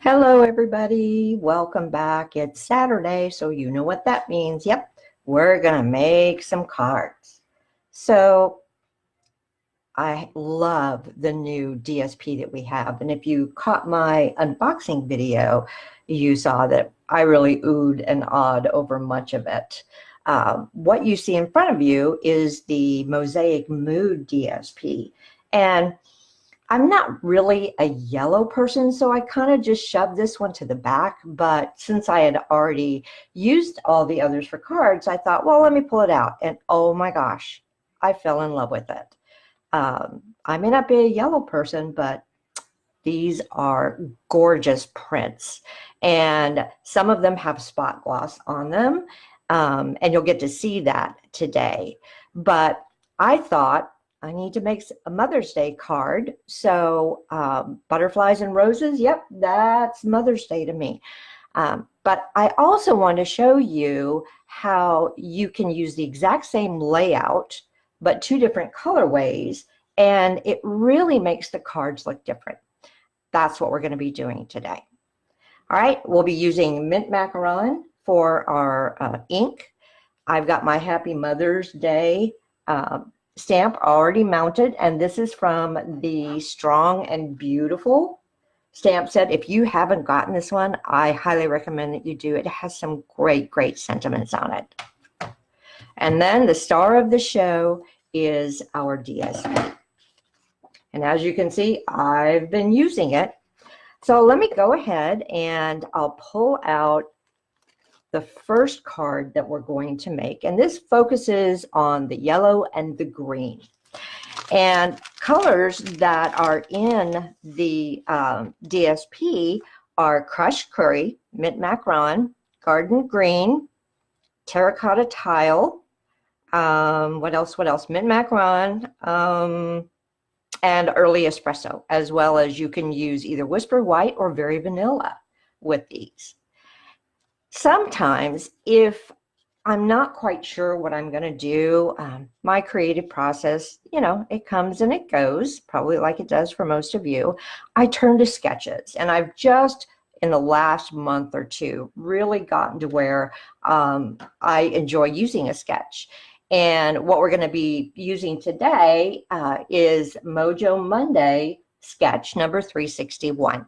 Hello, everybody. Welcome back. It's Saturday, so you know what that means. Yep, we're going to make some cards. So I love the new DSP that we have. And if you caught my unboxing video, you saw that I really oohed and awed over much of it. What you see in front of you is the Mosaic Mood DSP. And I'm not really a yellow person, so I kind of just shoved this one to the back. But since I had already used all the others for cards, I thought, well, let me pull it out. And oh my gosh, I fell in love with it. I may not be a yellow person, but these are gorgeous prints. And some of them have spot gloss on them. And you'll get to see that today. But I thought, I need to make a Mother's Day card. So butterflies and roses, yep, that's Mother's Day to me. But I also want to show you how you can use the exact same layout, but two different colorways, and it really makes the cards look different. That's what we're going to be doing today. All right, we'll be using mint macaron for our ink. I've got my Happy Mother's Day stamp already mounted, and this is from the Strong and Beautiful stamp set. If you haven't gotten this one, I highly recommend that you do. It has some great sentiments on it. And then the star of the show is our DSP. And as you can see, I've been using it. So let me go ahead and I'll pull out the first card that we're going to make. And this focuses on the yellow and the green. And colors that are in the DSP are crushed curry, mint macaron, garden green, terracotta tile, what else? Mint macaron, and early espresso, as well as you can use either whisper white or very vanilla with these. Sometimes if I'm not quite sure what I'm going to do, my creative process, you know, it comes and it goes, probably like it does for most of you. I turn to sketches, and I've just in the last month or two really gotten to where I enjoy using a sketch. And what we're going to be using today is Mojo Monday sketch number 361.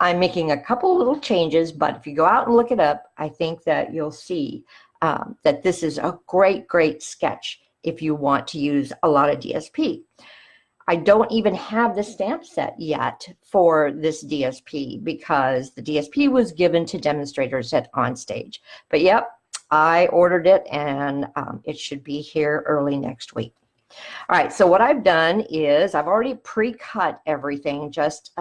I'm making a couple little changes, but if you go out and look it up, I think that you'll see that this is a great sketch if you want to use a lot of DSP. I don't even have the stamp set yet for this DSP because the DSP was given to demonstrators at Onstage. But yep, I ordered it, and it should be here early next week. All right, so what I've done is I've already pre-cut everything just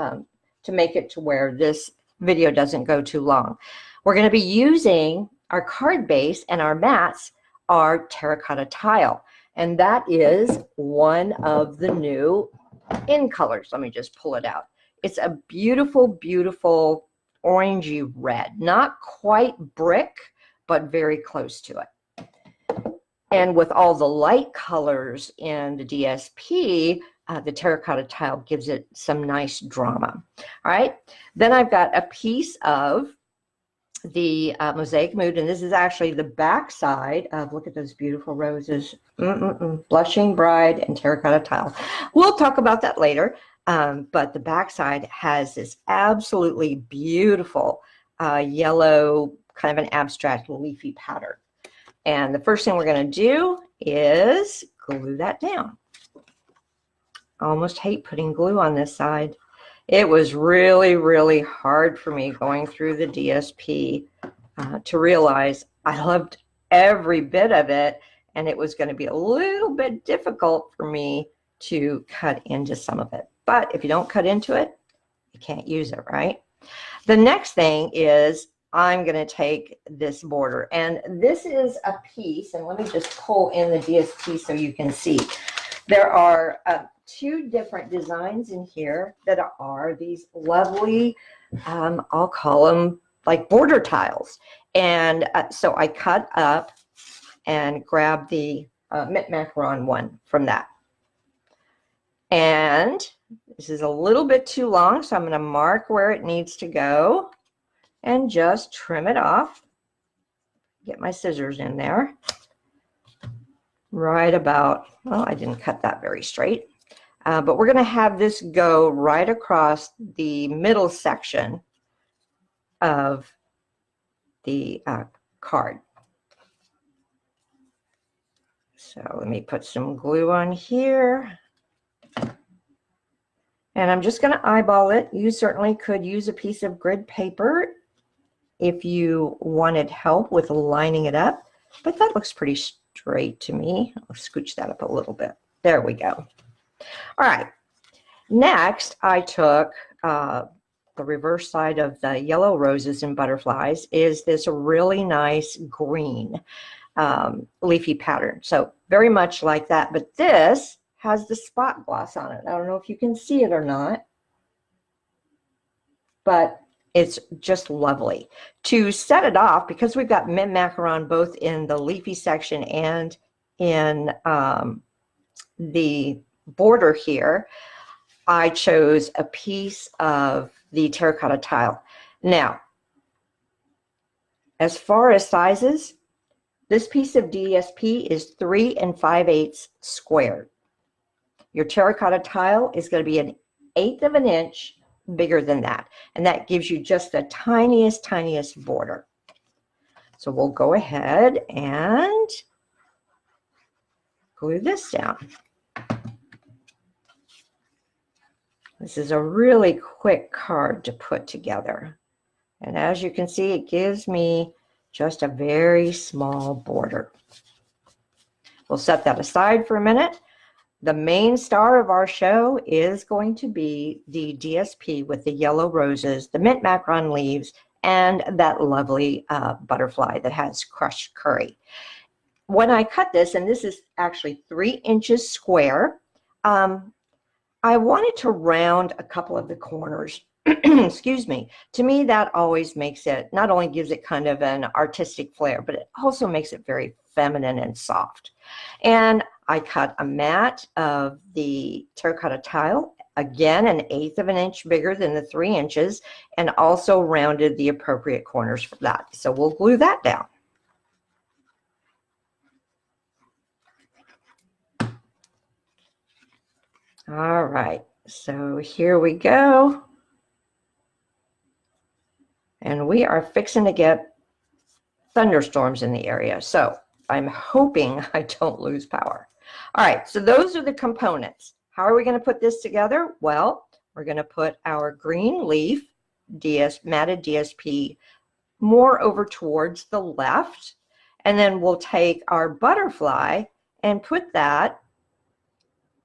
to make it to where this video doesn't go too long. We're going to be using our card base, and our mats are terracotta tile, and that is one of the new in colors. Let me just pull it out. It's a beautiful orangey red, not quite brick, but very close to it. And with all the light colors in the DSP, the terracotta tile gives it some nice drama. All right, then I've got a piece of the Mosaic Mood, and this is actually the back side of, look at those beautiful roses, Blushing Bride and terracotta tile. We'll talk about that later, but the back side has this absolutely beautiful yellow, kind of an abstract leafy pattern. And the first thing we're going to do is glue that down. I almost hate putting glue on this side. It was really hard for me going through the DSP to realize I loved every bit of it, and it was going to be a little bit difficult for me to cut into some of it. But if you don't cut into it, you can't use it, right? The next thing is I'm going to take this border, and this is a piece, and let me just pull in the DSP so you can see. There are two different designs in here that are these lovely, I'll call them like border tiles. And so I cut up and grabbed the mint macaron one from that. And This is a little bit too long, so I'm going to mark where it needs to go and just trim it off. Get my scissors in there. Right about, well, I didn't cut that very straight. But we're going to have this go right across the middle section of the card. So let me put some glue on here. And I'm just going to eyeball it. You certainly could use a piece of grid paper if you wanted help with lining it up. But that looks pretty straight to me. I'll scooch that up a little bit. There we go. All right. Next, I took the reverse side of the yellow roses and butterflies is this really nice green leafy pattern. So very much like that, but this has the spot gloss on it. I don't know if you can see it or not, but it's just lovely. To set it off, because we've got mint macaron both in the leafy section and in the border here, I chose a piece of the terracotta tile. Now, as far as sizes, this piece of DSP is 3 5/8 squared. Your terracotta tile is going to be 1/8 of an inch bigger than that. And that gives you just the tiniest, tiniest border. So we'll go ahead and glue this down. This is a really quick card to put together. And as you can see, it gives me just a very small border. We'll set that aside for a minute. The main star of our show is going to be the DSP with the yellow roses, the mint macaron leaves, and that lovely butterfly that has crushed curry. When I cut this, and this is actually 3 inches square, I wanted to round a couple of the corners. Excuse me. To me, that always makes it, not only gives it kind of an artistic flair, but it also makes it very feminine and soft. And I cut a mat of the terracotta tile, again, 1/8 of an inch bigger than the 3 inches, and also rounded the appropriate corners for that. So we'll glue that down. All right, so here we go. And we are fixing to get thunderstorms in the area. So I'm hoping I don't lose power. All right, so those are the components. How are we going to put this together? Well, we're going to put our green leaf, matted DSP, more over towards the left. And then we'll take our butterfly and put that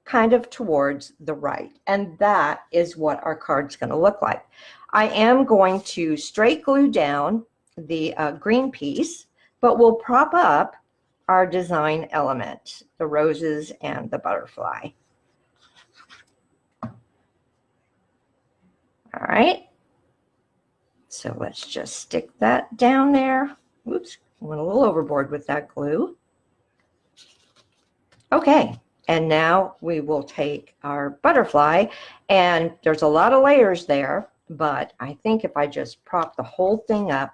kind of towards the right. And that is what our card's going to look like. I am going to straight glue down the green piece, but we'll prop up our design element, the roses and the butterfly. All right. So let's just stick that down there. Oops, I went a little overboard with that glue. Okay. And now we will take our butterfly, and there's a lot of layers there, but I think if I just prop the whole thing up,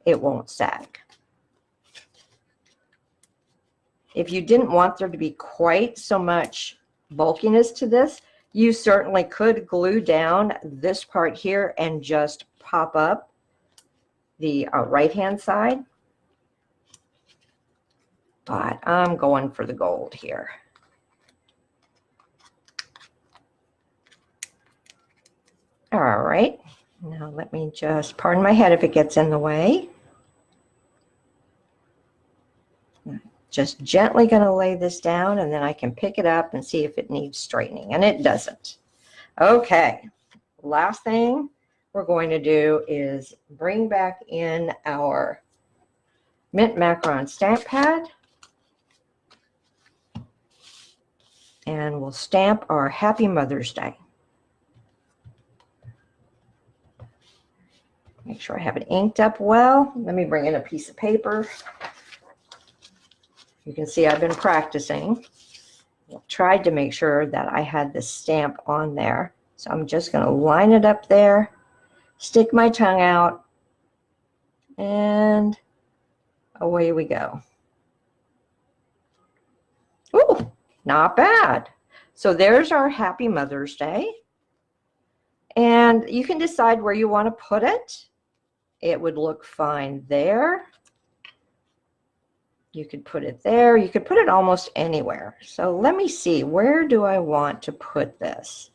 it won't sag. If you didn't want there to be quite so much bulkiness to this, you certainly could glue down this part here and just pop up the right-hand side. But I'm going for the gold here. All right, now let me just, pardon my head if it gets in the way. Just gently going to lay this down, and then I can pick it up and see if it needs straightening, and it doesn't. Okay, last thing we're going to do is bring back in our mint macaron stamp pad, and we'll stamp our Happy Mother's Day. Make sure I have it inked up well. Let me bring in a piece of paper. You can see I've been practicing. I tried to make sure that I had the stamp on there. So I'm just going to line it up there, stick my tongue out, and away we go. Ooh, not bad. So there's our Happy Mother's Day. And you can decide where you want to put it. It would look fine there. You could put it there. You could put it almost anywhere. So let me see, where do I want to put this?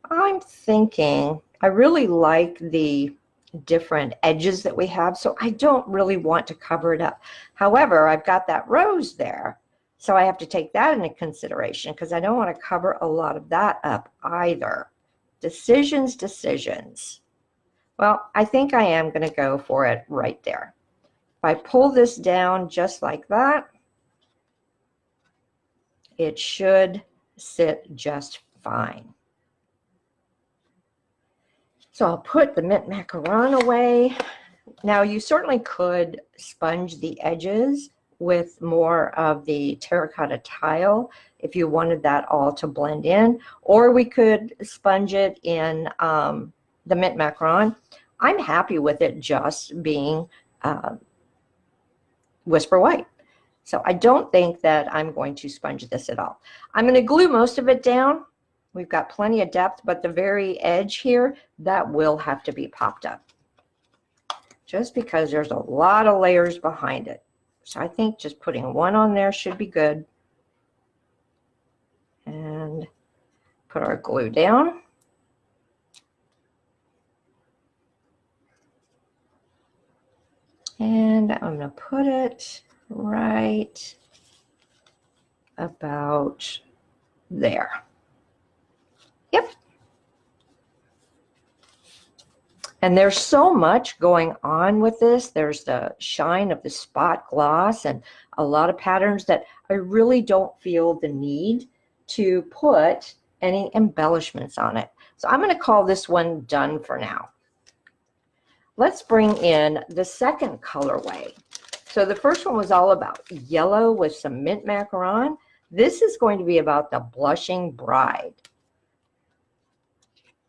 I'm thinking I really like the different edges that we have, so I don't really want to cover it up. However, I've got that rose there, so I have to take that into consideration because I don't want to cover a lot of that up either. Decisions, decisions. Well, I think I am going to go for it right there. If I pull this down just like that, it should sit just fine. So I'll put the mint macaron away. Now you certainly could sponge the edges with more of the terracotta tile if you wanted that all to blend in, or we could sponge it in the mint macaron. I'm happy with it just being Whisper White. So I don't think that I'm going to sponge this at all. I'm going to glue most of it down. We've got plenty of depth, but the very edge here, that will have to be popped up just because there's a lot of layers behind it. So I think just putting one on there should be good. And put our glue down. And I'm going to put it right about there. Yep. And there's so much going on with this. There's the shine of the spot gloss and a lot of patterns that I really don't feel the need to put any embellishments on it. So I'm going to call this one done for now. Let's bring in the second colorway. So the first one was all about yellow with some mint macaron. This is going to be about the Blushing Bride.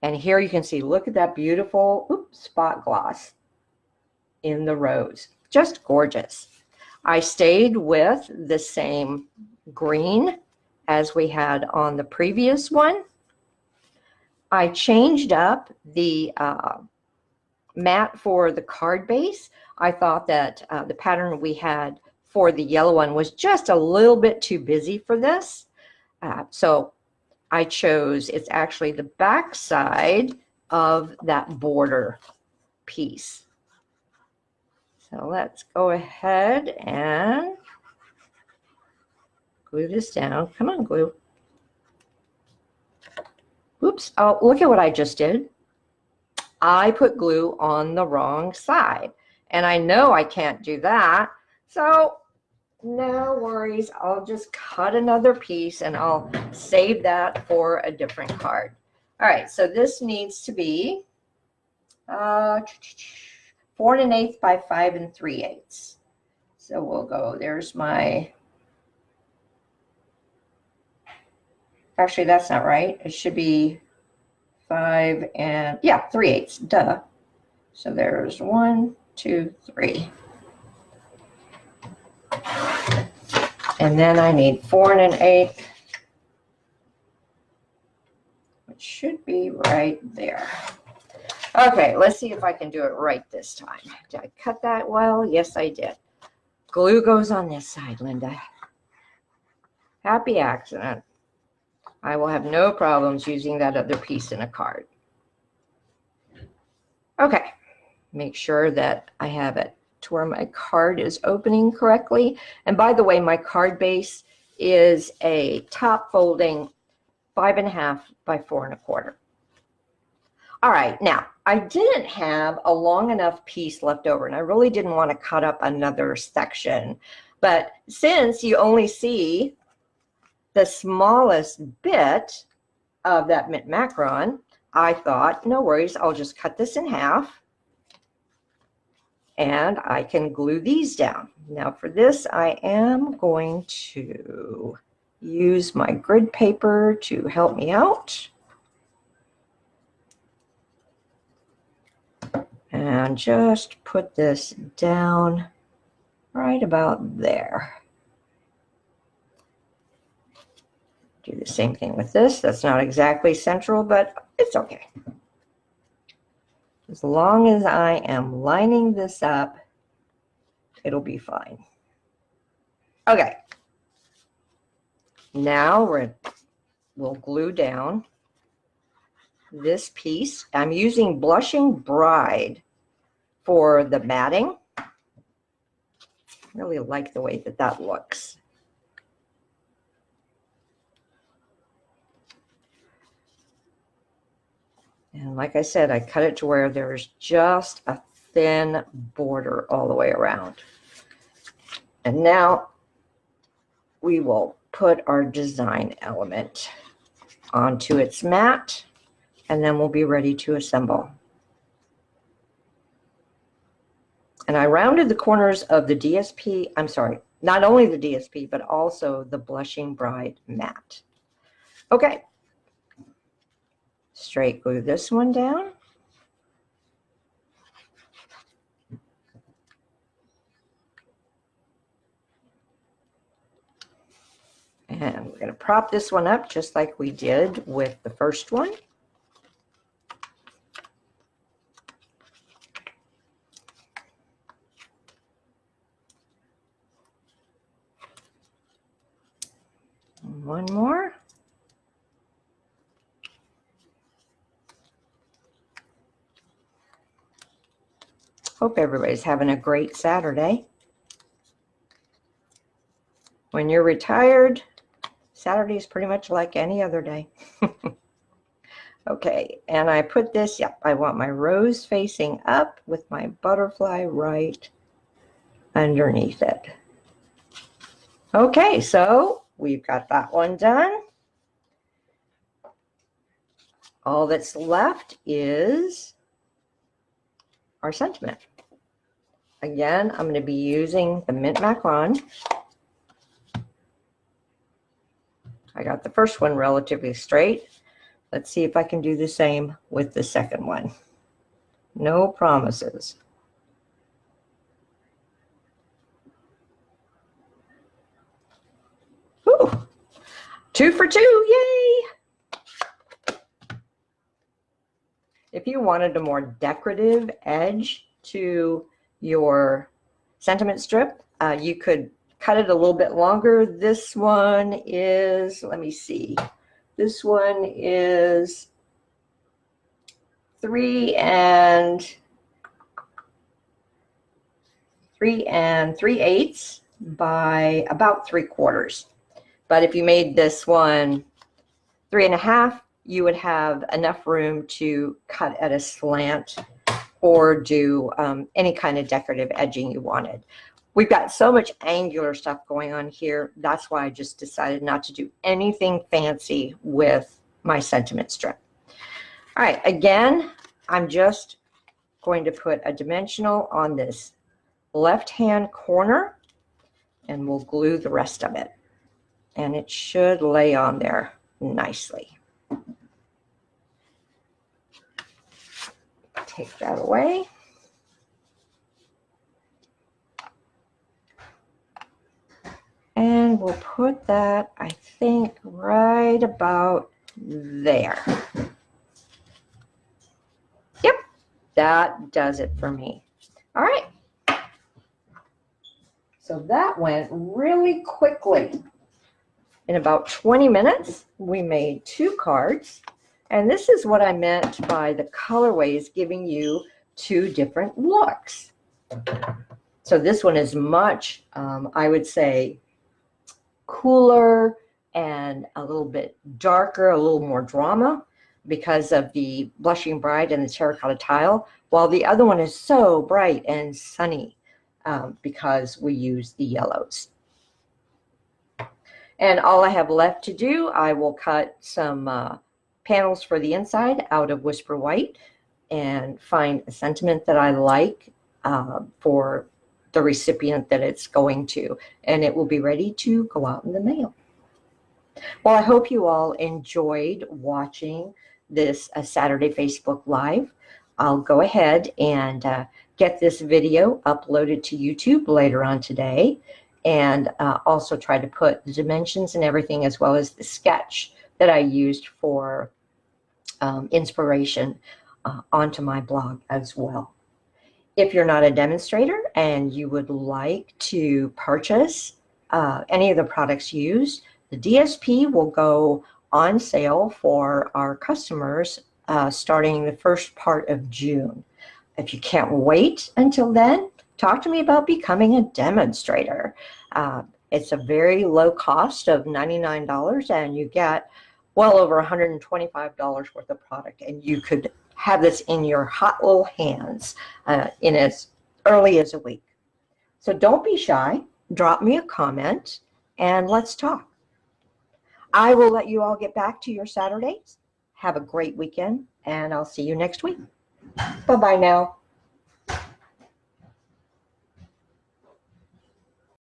And here you can see, look at that beautiful spot gloss in the rose. Just gorgeous. I stayed with the same green as we had on the previous one. I changed up the mat for the card base. I thought that the pattern we had for the yellow one was just a little bit too busy for this. So I chose, it's actually the back side of that border piece. So let's go ahead and glue this down. Come on, glue. Oops, oh, look at what I just did. I put glue on the wrong side, and I know I can't do that. So no worries, I'll just cut another piece and I'll save that for a different card. All right, so this needs to be 4 1/8 by 5 3/8. So we'll go, there's my, actually that's not right. It should be 5 3/8, duh. So there's 1, 2, 3. And then I need 4 1/8, which should be right there. Okay, let's see if I can do it right this time. Did I cut that well? Yes, I did. Glue goes on this side, Linda. Happy accident. I will have no problems using that other piece in a card. Okay, make sure that I have it to where my card is opening correctly. And by the way, my card base is a top folding 5 1/2 by 4 1/4. All right, now I didn't have a long enough piece left over, and I really didn't want to cut up another section. But since you only see the smallest bit of that mint macaron, I thought, no worries, I'll just cut this in half and I can glue these down. Now for this, I am going to use my grid paper to help me out. And just put this down right about there. Do the same thing with this. That's not exactly central, but it's okay. As long as I am lining this up, it'll be fine. Okay. Now we'll glue down this piece. I'm using Blushing Bride for the matting. Really like the way that that looks. And like I said, I cut it to where there's just a thin border all the way around. And now we will put our design element onto its mat, and then we'll be ready to assemble. And I rounded the corners of the DSP, I'm sorry, not only the DSP, but also the Blushing Bride mat. Okay. Straight glue this one down. And we're going to prop this one up just like we did with the first one. And one more. Hope everybody's having a great Saturday. When you're retired, Saturday is pretty much like any other day. Okay, and I put this, yep, I want my rose facing up with my butterfly right underneath it. Okay, so we've got that one done. All that's left is our sentiment. Again, I'm going to be using the Mint Macaron. I got the first one relatively straight. Let's see if I can do the same with the second one. No promises. Whew. 2 for 2, yay! If you wanted a more decorative edge to your sentiment strip, you could cut it a little bit longer. This one is, let me see, this one is 3 3/8 by about 3/4. But if you made this one 3.5, you would have enough room to cut at a slant or do any kind of decorative edging you wanted. We've got so much angular stuff going on here. That's why I just decided not to do anything fancy with my sentiment strip. All right, again, I'm just going to put a dimensional on this left-hand corner, and we'll glue the rest of it. And it should lay on there nicely. Take that away. And we'll put that, I think, right about there. Yep, that does it for me. All right. So that went really quickly. In about 20 minutes, we made 2 cards. And this is what I meant by the colorways giving you 2 different looks. So this one is much, I would say, cooler and a little bit darker, a little more drama because of the Blushing Bride and the terracotta tile, while the other one is so bright and sunny because we use the yellows. And all I have left to do, I will cut some panels for the inside out of Whisper White and find a sentiment that I like for the recipient that it's going to, and it will be ready to go out in the mail. Well, I hope you all enjoyed watching this Saturday Facebook Live. I'll go ahead and get this video uploaded to YouTube later on today, and also try to put the dimensions and everything, as well as the sketch that I used for inspiration onto my blog as well. If you're not a demonstrator and you would like to purchase any of the products used, the DSP will go on sale for our customers starting the first part of June. If you can't wait until then, talk to me about becoming a demonstrator. It's a very low cost of $99, and you get well over $125 worth of product, and you could have this in your hot little hands in as early as a week. So don't be shy. Drop me a comment and let's talk. I will let you all get back to your Saturdays. Have a great weekend, and I'll see you next week. Bye-bye now.